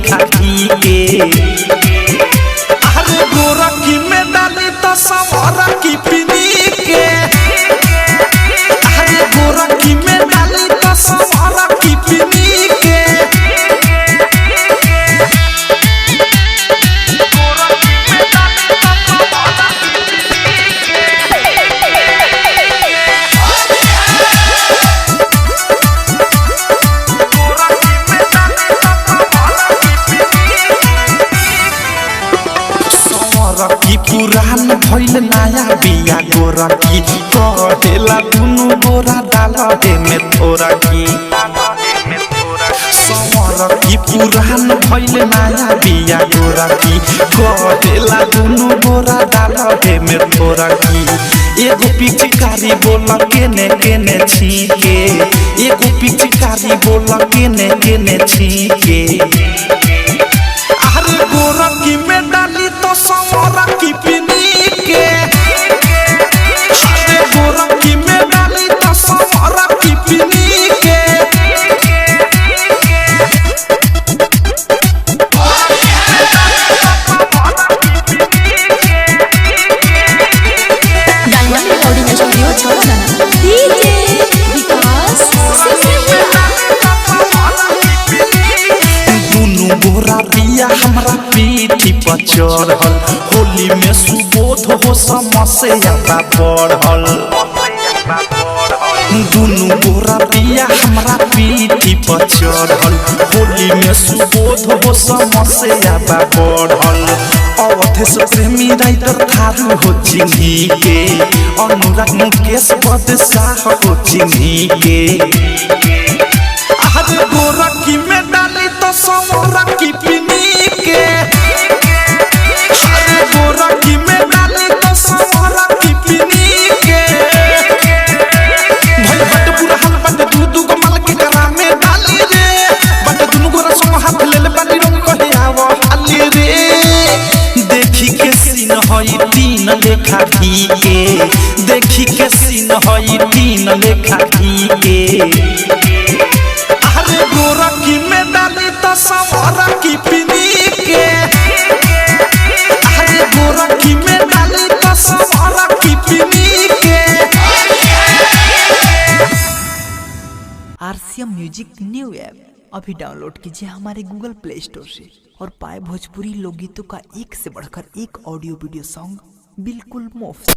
लेखा घी के। अरे गोरखी में डाली तो सवारा की पीनी के। अरे गोरखी में डाली तो सवारा की पीनी के। गोरखी पुरान भइल नया बिया गोरखी कहेला दुनु गोरा डाल दे में थोड़ा की। गोरखी पुरान भइल नया बिया गोरखी कहेला दुनु गोरा डाल दे में थोड़ा की। एगो पिचकारी बोल केने केने छीके। एगो पिचकारी बोल केने केने छीके। अरे गोरखी में डाली तो सवारा की पीनी के। अरे गोरखी में डाली तो सवारा की पीनी के। डायमंड रिकॉर्डिंग स्टूडियो छोड़ना डीजे विकास दुनु गोरा पिया हमरा पीठी पर चढ़ल। होली में सुबोध हो समस्या बढ़ल। दुनु गोरा पिया हमरा पीठी पर चढ़ल। होली में सुबोध हो समस्या बढ़ल। अवधेश प्रेमी राइटर थारू हो चिन्ही के। अनुराग मुकेश बदशाह हो चिन्ही के। अरे गोरखी में डाली तो सवारा की पीनी के। अरे गोरखी में डाली तो सवारा की पीनी के। भाई बट बुरा हाल बट दूधू को मल के करा में डाली रे। बट दुनु गोरा सो हाथ ले ले बाली रंग कहे आवो हाली रे। देखी के सीन हई तीन लेखा घी के। देखी के सीन हई तीन लेखा घी के। अरे गोरखी में डाली तो सवारा की पीनी के। अरे गोरखी में डाली तो सवारा की पीनी के। आरसीएम म्यूजिक न्यू ऐप अभी डाउनलोड कीजिए हमारे गूगल प्ले स्टोर से और पाए भोजपुरी लोकगीतों का एक से बढ़कर एक ऑडियो वीडियो सॉन्ग बिल्कुल मुफ्त।